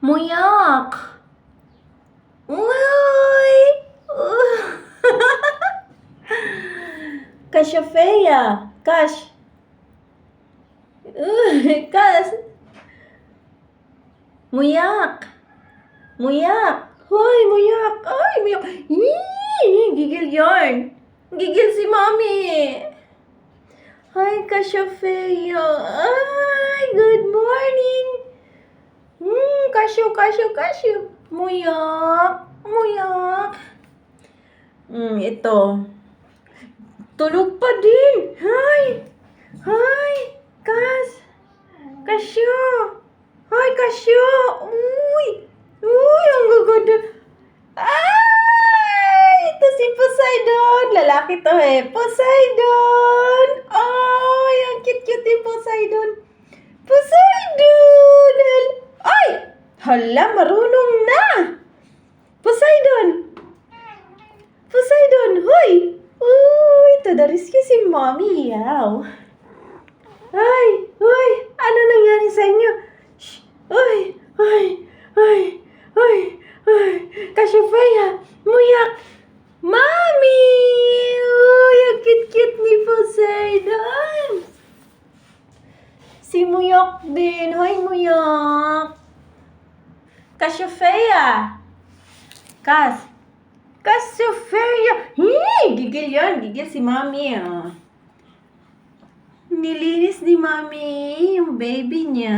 Muyak! Uy! Kashafeya! Kash! Kash! Muyak! Muyak! Hoy, muyak! Ay, muyak! Gigil yarn! Gigil si Mommy! Hi, Kashafeya! Ay, good morning! Kasyo! Muyak! Muyak! Ito. Tulog pa din! Hi! Hi! Kasyo! Hi, Kasyo! Uy! Ang gaganda! Ay! Ito si Poseidon! Lalaki to eh. Poseidon! Ay! Ang cute-cute ni Poseidon! Poseidon! Ay! Hala, marunong na! Poseidon! Hoy! Uy! To the rescue si Mommy. Yaw! Ay! Uy! Ano nangyari sa inyo? Shh! Uy! Kashafeya! Muyak! Mommy! Uy! Ang cute-cute ni Poseidon! Si Muyak din. Hi, Muyak! Kashafeya! Kashafeya! Gigil yan. Gigil si Mommy. Nilinis ni Mommy yung baby niya.